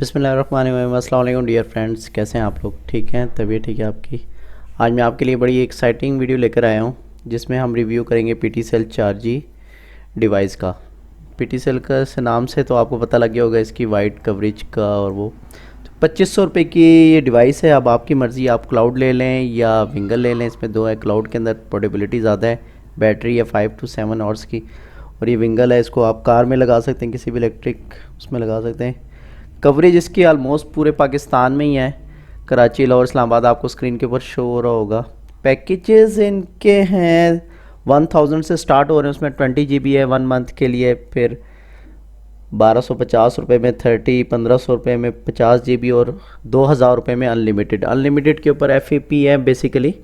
बिस्मिल्लाहिर्रहमानिर्रहीम। अस्सलाम वालेकुम डियर फ्रेंड्स, कैसे हैं आप लोग? ठीक हैं? तबीयत ठीक है आपकी? आज मैं आपके लिए बड़ी एक्साइटिंग वीडियो लेकर आया हूं जिसमें हम रिव्यू करेंगे पीटीसेल 4G डिवाइस का। पीटीसेल का से नाम से तो आपको पता लग गया होगा इसकी वाइड कवरेज का। और वो तो 2500 रुपये की ये डिवाइस है। अब आपकी मर्ज़ी, आप क्लाउड ले लें या विंगल ले लें। इसमें दो है, क्लाउड के अंदर पोर्टेबिलिटी ज़्यादा है, बैटरी है 5 to 7 आवर्स की। और ये विंगल है, इसको आप कार में लगा सकते हैं, किसी भी इलेक्ट्रिक उसमें लगा सकते हैं। कवरेज इसकी आलमोस्ट पूरे पाकिस्तान में ही है। कराची, लाहौर, इस्लामाबाद आपको स्क्रीन के ऊपर शो हो रहा होगा। पैकेजेस इनके हैं 1000 से स्टार्ट हो रहे हैं। उसमें 20 GB है 1 मंथ के लिए, फिर 1250 रुपये में 30, 1500 रुपये में 50 GB और 2000 रुपये में अनलिमिटेड। अनलिमिटेड के ऊपर FAP है बेसिकली,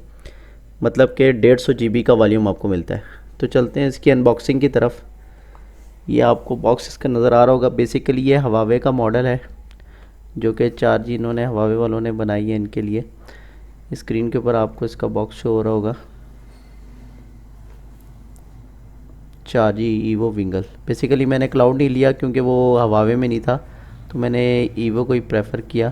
मतलब कि 150 GB का वॉल्यूम आपको मिलता है। तो चलते हैं इसकी अनबॉक्सिंग की तरफ। ये आपको बॉक्स इसका नज़र आ रहा होगा। बेसिकली ये हवावे का मॉडल है जो कि 4G इन्होंने हवावे वालों ने बनाई है इनके लिए। स्क्रीन के ऊपर आपको इसका बॉक्स शो हो रहा होगा। 4G Evo wingle. बेसिकली मैंने क्लाउड नहीं लिया क्योंकि वो हवावे में नहीं था, तो मैंने ईवो को ही प्रेफर किया।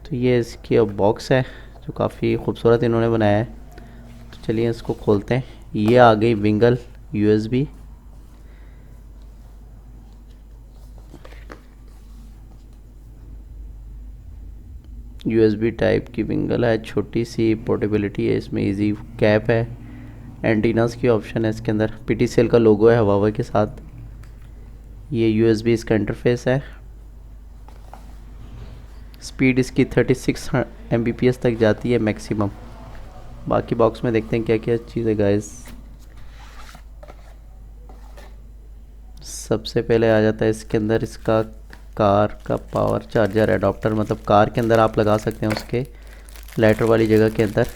तो ये इसकी बॉक्स है जो काफ़ी खूबसूरत इन्होंने बनाया है। तो चलिए इसको खोलते हैं। ये आ गई विंगल USB। USB टाइप की विंगल है, छोटी सी पोर्टेबिलिटी है इसमें, इजी कैप है, एंटीनास की ऑप्शन है इसके अंदर, पीटीसीएल का लोगो है हवावे के साथ। ये USB इसका इंटरफेस है। स्पीड इसकी 36 Mbps तक जाती है मैक्सिमम। बाकी बॉक्स में देखते हैं क्या क्या चीज़ है गाइस। सबसे पहले आ जाता है इसके अंदर इसका कार का पावर चार्जर एडाप्टर, मतलब कार के अंदर आप लगा सकते हैं उसके लाइटर वाली जगह के अंदर।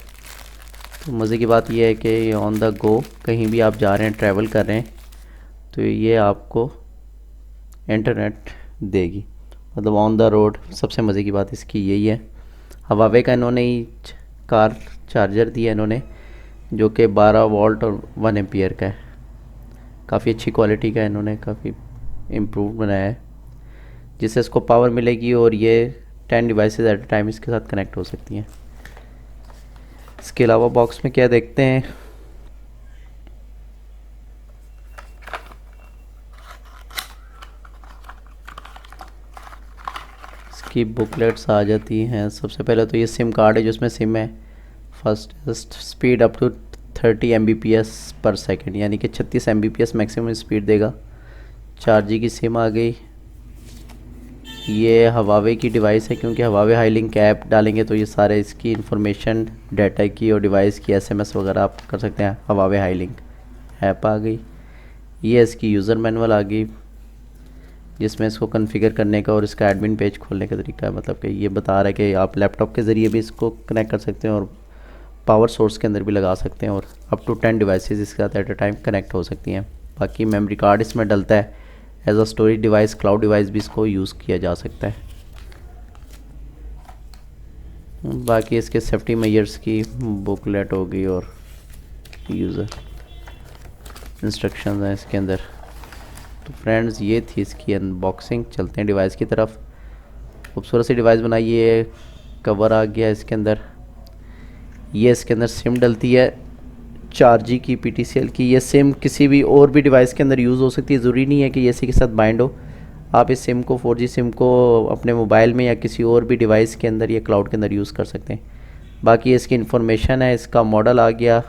तो मज़े की बात यह है कि ये ऑन द गो कहीं भी आप जा रहे हैं, ट्रैवल कर रहे हैं, तो ये आपको इंटरनेट देगी, मतलब ऑन द रोड। सबसे मज़े की बात इसकी यही है। हवावे का इन्होंने ही कार चार्जर दिया इन्होंने, जो कि 12 वोल्ट और 1 एम्पियर का है। काफ़ी अच्छी क्वालिटी का इन्होंने काफ़ी इम्प्रूव बनाया है, जिससे इसको पावर मिलेगी और ये 10 डिवाइसेस एट अ टाइम इसके साथ कनेक्ट हो सकती हैं। इसके अलावा बॉक्स में क्या देखते हैं। इसकी बुकलेट्स आ जाती हैं। सबसे पहले तो ये सिम कार्ड है जिसमें सिम है। फर्स्ट स्पीड अप टू 30 Mbps/सेकेंड, यानी कि 36 Mbps मैक्सिमम स्पीड देगा। 4G की सिम आ गई। ये हवावे की डिवाइस है क्योंकि हवावे हाईलिंक ऐप डालेंगे तो ये सारे इसकी इंफॉर्मेशन डाटा की और डिवाइस की SMS वगैरह आप कर सकते हैं। हवावे हाईलिंक ऐप आ गई। ये इसकी यूज़र मैनुअल आ गई जिसमें इसको कॉन्फ़िगर करने का और इसका एडमिन पेज खोलने का तरीका है। मतलब कि ये बता रहा है कि आप लैपटॉप के ज़रिए भी इसको कनेक्ट कर सकते हैं और पावर सोर्स के अंदर भी लगा सकते हैं, और अप टू 10 डिवाइसेस इसके साथ एट अ टाइम कनेक्ट हो सकती हैं। बाकी मेमोरी कार्ड इसमें डलता है। As a storage device, cloud device भी इसको यूज़ किया जा सकता है। बाकी इसके सेफ्टी मेजर्स की बुकलेट होगी और यूज़र इंस्ट्रक्शंस हैं इसके अंदर। तो फ्रेंड्स ये थी इसकी अनबॉक्सिंग। चलते हैं डिवाइस की तरफ। खूबसूरत सी डिवाइस बनाई है। कवर आ गया इसके अंदर। ये इसके अंदर सिम डलती है 4G की पीटीसीएल की। ये सिम किसी भी और भी डिवाइस के अंदर यूज़ हो सकती है, ज़रूरी नहीं है कि ये इसी के साथ बाइंड हो। आप इस सिम को 4G सिम को अपने मोबाइल में या किसी और भी डिवाइस के अंदर या क्लाउड के अंदर यूज़ कर सकते हैं। बाकी इसकी इन्फॉर्मेशन है। इसका मॉडल आ गया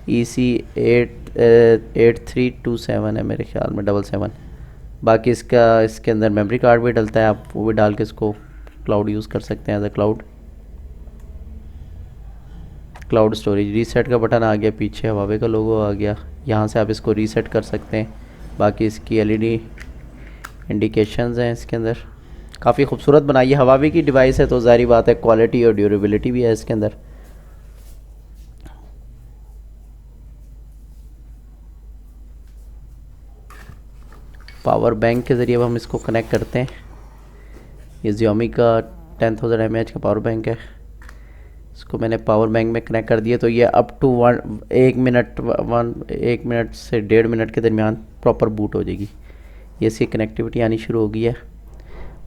EC8327 है मेरे ख्याल में 77। बाकी इसका इसके अंदर मेमोरी कार्ड भी डलता है, आप वो भी डाल के इसको क्लाउड यूज़ कर सकते हैं as a cloud storage. Reset का बटन आ गया, पीछे हवावे का लोगो आ गया, यहाँ से आप इसको रीसेट कर सकते हैं। बाकी इसकी LED इंडिकेशंस हैं इसके अंदर। काफ़ी खूबसूरत बनाई है। हवावे की डिवाइस है तो ज़ाहिर बात है क्वालिटी और ड्यूरेबिलिटी भी है इसके अंदर। पावर बैंक के ज़रिए हम इसको कनेक्ट करते हैं। ये Xiaomi का 10,000 mAh का पावर बैंक है। इसको मैंने पावर बैंक में कनेक्ट कर दिया तो ये अप टू 1 मिनट से 1.5 मिनट के दरमियान प्रॉपर बूट हो जाएगी। ये इसकी कनेक्टिविटी आनी शुरू हो गई है।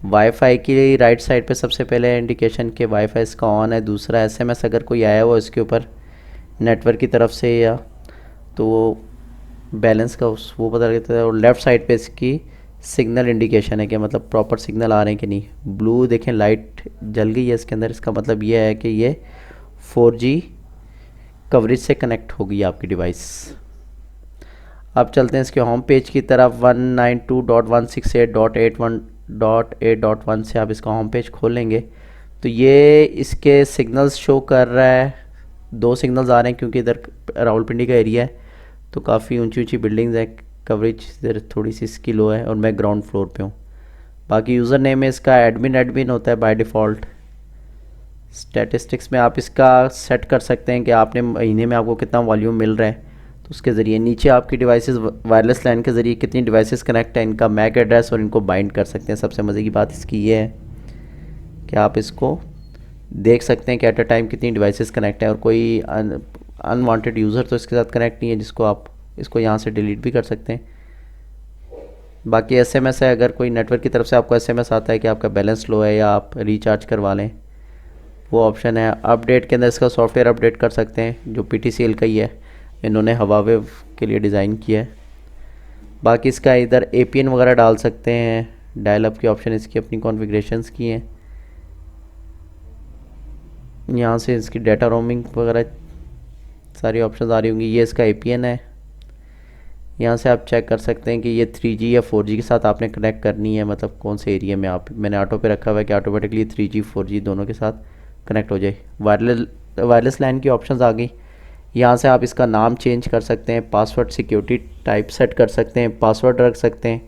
वाईफाई की राइट साइड पे सबसे पहले इंडिकेशन के वाईफाई इसका ऑन है। दूसरा एसएमएस अगर कोई आया हो इसके ऊपर नेटवर्क की तरफ से या तो वो बैलेंस का वो पता लगता है। और लेफ़्ट साइड पे इसकी सिग्नल इंडिकेशन है कि मतलब प्रॉपर सिग्नल आ रहे हैं कि नहीं। ब्लू देखें लाइट जल गई है इसके अंदर, इसका मतलब ये है कि ये 4G कवरेज से कनेक्ट होगी आपकी डिवाइस। अब चलते हैं इसके होम पेज की तरफ। 192.168.8.1 से आप इसका होम पेज खोलेंगे तो ये इसके सिग्नल्स शो कर रहा है। 2 सिग्नल्स आ रहे हैं क्योंकि इधर रावलपिंडी का एरिया है तो काफ़ी ऊंची ऊंची बिल्डिंग्स हैं। कवरेज इधर थोड़ी सी इसकी लो है और मैं ग्राउंड फ्लोर पे हूँ। बाकी यूज़र नेम में इसका एडमिन होता है बाय डिफ़ॉल्ट। स्टैटिस्टिक्स में आप इसका सेट कर सकते हैं कि आपने महीने में आपको कितना वॉल्यूम मिल रहा है तो उसके ज़रिए। नीचे आपकी डिवाइसेस वायरलेस लैन के ज़रिए कितनी डिवाइसेस कनेक्ट है, इनका मैक एड्रेस और इनको बाइंड कर सकते हैं। सबसे मज़े की बात इसकी ये है कि आप इसको देख सकते हैं कि एट अ टाइम कितनी डिवाइसेस कनेक्ट है और कोई अनवांटेड यूज़र तो इसके साथ कनेक्ट नहीं है जिसको आप इसको यहाँ से डिलीट भी कर सकते हैं। बाकी एसएमएस है, अगर कोई नेटवर्क की तरफ से आपको एसएमएस आता है कि आपका बैलेंस लो है या आप रिचार्ज करवा लें, वो ऑप्शन है। अपडेट के अंदर इसका सॉफ्टवेयर अपडेट कर सकते हैं जो PTCL का ही है, इन्होंने हवावे के लिए डिज़ाइन किया है। बाकी इसका इधर APN वगैरह डाल सकते हैं। डायल अप की ऑप्शन इसकी अपनी कॉन्फ़िगरेशंस की हैं। यहाँ से इसकी डाटा रोमिंग वगैरह सारी ऑप्शंस आ रही होंगी। ये इसका APN है। यहाँ से आप चेक कर सकते हैं कि ये 3G या 4G के साथ आपने कनेक्ट करनी है, मतलब कौन से एरिया में आप। मैंने ऑटो पे रखा हुआ है कि ऑटोमेटिकली 3G 4G दोनों के साथ कनेक्ट हो जाए। वायरलेस लैन की ऑप्शंस आ गई। यहाँ से आप इसका नाम चेंज कर सकते हैं, पासवर्ड सिक्योरिटी टाइप सेट कर सकते हैं, पासवर्ड रख सकते हैं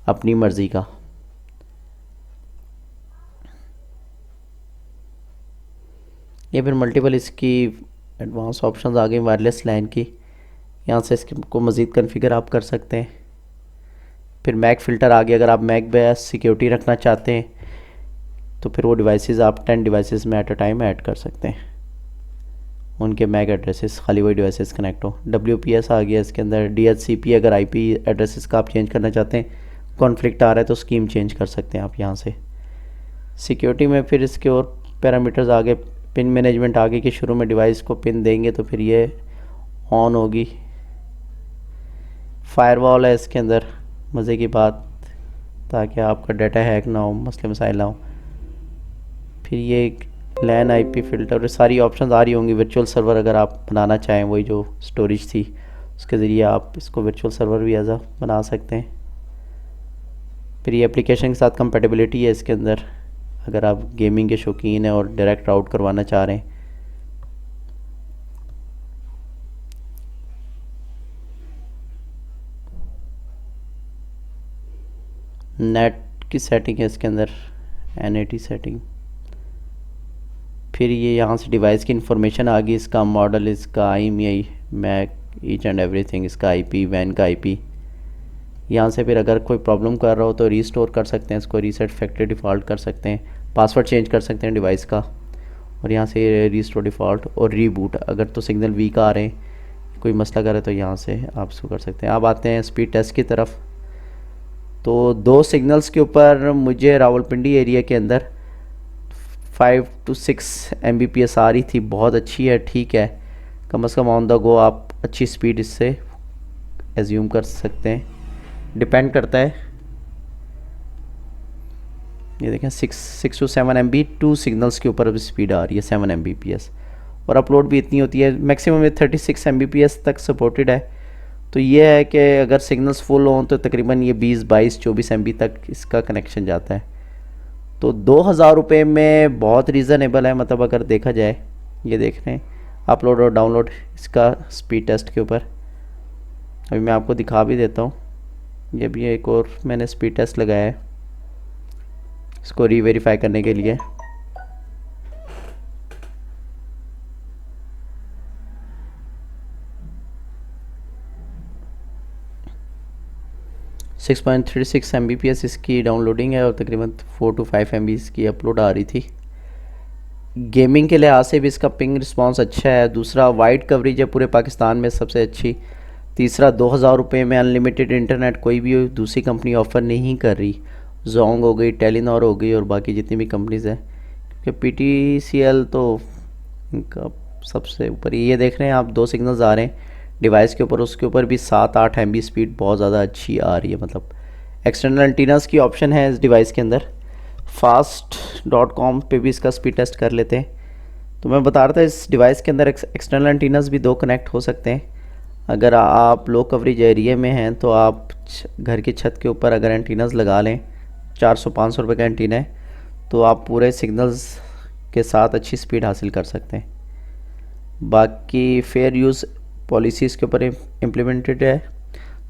अपनी मर्ज़ी का। ये फिर मल्टीपल इसकी एडवांस ऑप्शंस आ गई वायरलेस लैन की। यहाँ से इसको मज़ीद कॉन्फ़िगर आप कर सकते हैं। फिर मैक फ़िल्टर आ गया। अगर आप मैक बेस सिक्योरिटी रखना चाहते हैं तो फिर वो डिवाइसेस आप 10 डिवाइसेस में एट अ टाइम ऐड कर सकते हैं, उनके मैक एड्रेसेस खाली वही डिवाइसेस कनेक्ट हो। WPS आ गया इसके अंदर। DHCP अगर IP एड्रेसेस का आप चेंज करना चाहते हैं, कॉन्फ्लिक्ट आ रहा है तो स्कीम चेंज कर सकते हैं आप यहाँ से। सिक्योरिटी में फिर इसके और पैरामीटर्स आ गए। पिन मैनेजमेंट आ गई कि शुरू में डिवाइस को पिन देंगे तो फिर ये ऑन होगी। फायरवॉल है इसके अंदर, मज़े की बात, ताकि आपका डाटा हैक ना हो, मसले मसाइल ना हो। फिर ये LAN IP फ़िल्टर, सारी ऑप्शंस आ रही होंगी। वर्चुअल सर्वर अगर आप बनाना चाहें, वही जो स्टोरेज थी उसके ज़रिए आप इसको वर्चुअल सर्वर भी एज बना सकते हैं। फिर ये एप्लीकेशन के साथ कंपैटिबिलिटी है इसके अंदर, अगर आप गेमिंग के शौकीन हैं और डायरेक्ट राउट करवाना चाह रहे हैं। नेट की सेटिंग है इसके अंदर, NAT सेटिंग। फिर ये यहाँ से डिवाइस की इंफॉर्मेशन आ गई, इसका मॉडल, इसका IMEI, MAC, each and everything, इसका IP, वैन का IP। यहाँ से फिर अगर कोई प्रॉब्लम कर रहा हो तो रीस्टोर कर सकते हैं इसको, रीसेट फैक्ट्री डिफ़ॉल्ट कर सकते हैं, पासवर्ड चेंज कर सकते हैं डिवाइस का, और यहाँ से रीस्टोर डिफ़ॉल्ट और रीबूट। अगर तो सिग्नल वीक आ रहे हैं, कोई मसला कर रहे तो यहाँ से आप इसको कर सकते हैं। अब आते हैं स्पीड टेस्ट की तरफ। तो 2 सिग्नल्स के ऊपर मुझे रावलपिंडी एरिया के अंदर 5 to 6 Mbps आ रही थी। बहुत अच्छी है, ठीक है, कम से कम ऑन द गो आप अच्छी स्पीड इससे एज्यूम कर सकते हैं। डिपेंड करता है। ये देखें 6 to 7 MB 2 सिग्नल्स के ऊपर अब स्पीड आ रही है 7 Mbps, और अपलोड भी इतनी होती है। मैक्सिमम में 36 Mbps तक सपोर्टेड है। तो ये है कि अगर सिग्नल्स फुल हों तो तकरीबन ये 20, 22, 24 MB तक इसका कनेक्शन जाता है। तो 2000 रुपये में बहुत रीज़नेबल है, मतलब अगर देखा जाए। ये देख रहे हैं अपलोड और डाउनलोड इसका स्पीड टेस्ट के ऊपर। अभी मैं आपको दिखा भी देता हूँ। ये भी एक और मैंने स्पीड टेस्ट लगाया है इसको रीवेरीफाई करने के लिए। सिक्स 6.36 Mbps इसकी डाउनलोडिंग है और तकरीबन 4 to 5 MB इसकी अपलोड आ रही थी। गेमिंग के लिहाज से भी इसका पिंग रिस्पांस अच्छा है। दूसरा वाइड कवरेज है पूरे पाकिस्तान में सबसे अच्छी। तीसरा 2000 रुपये में अनलिमिटेड इंटरनेट कोई भी दूसरी कंपनी ऑफ़र नहीं कर रही। जोंग हो गई, टेलीनॉर हो गई और बाकी जितनी भी कंपनीज़ हैं, क्योंकि PTCL तो इनका सबसे ऊपर ये देख रहे हैं आप, 2 सिग्नल्स आ रहे हैं डिवाइस के ऊपर, उसके ऊपर भी 7-8 MB स्पीड बहुत ज़्यादा अच्छी आ रही है। मतलब एक्सटर्नल एंटीनास की ऑप्शन है इस डिवाइस के अंदर। fast.com पे भी इसका स्पीड टेस्ट कर लेते हैं। तो मैं बता रहा था इस डिवाइस के अंदर एक्सटर्नल एंटीनास भी 2 कनेक्ट हो सकते हैं। अगर आप लो कवरेज एरिया में हैं तो आप घर की छत के ऊपर अगर एंटीनास लगा लें, 400-500 रुपये का एंटीना है, तो आप पूरे सिग्नल्स के साथ अच्छी स्पीड हासिल कर सकते हैं। बाकी फेयर यूज़ पॉलिसी इसके ऊपर इम्प्लीमेंटेड है,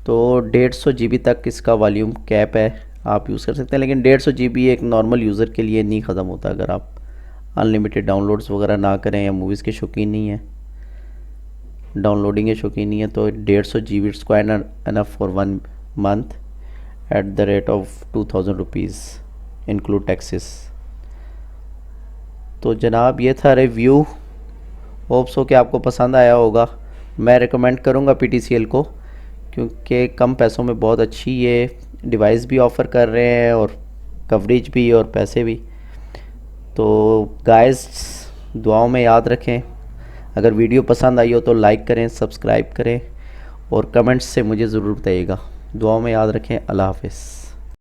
तो 150 GB तक इसका वॉल्यूम कैप है, आप यूज़ कर सकते हैं। लेकिन 150 GB एक नॉर्मल यूज़र के लिए नहीं ख़त्म होता अगर आप अनलिमिटेड डाउनलोड्स वगैरह ना करें या मूवीज़ के शौकीन नहीं है, डाउनलोडिंग के शौकीन नहीं है, तो 150 GB it's quite enough for 1 month at the rate of 2000 rupees include taxes. तो जनाब ये था रिव्यू, होप्स हो कि आपको पसंद आया होगा। मैं रिकमेंड करूँगा PTCL को, क्योंकि कम पैसों में बहुत अच्छी ये डिवाइस भी ऑफ़र कर रहे हैं और कवरेज भी और पैसे भी। तो गाइस दुआओं में याद रखें, अगर वीडियो पसंद आई हो तो लाइक करें, सब्सक्राइब करें और कमेंट्स से मुझे ज़रूर बताइएगा। दुआओं में याद रखें। अल्लाह हाफ़िज़।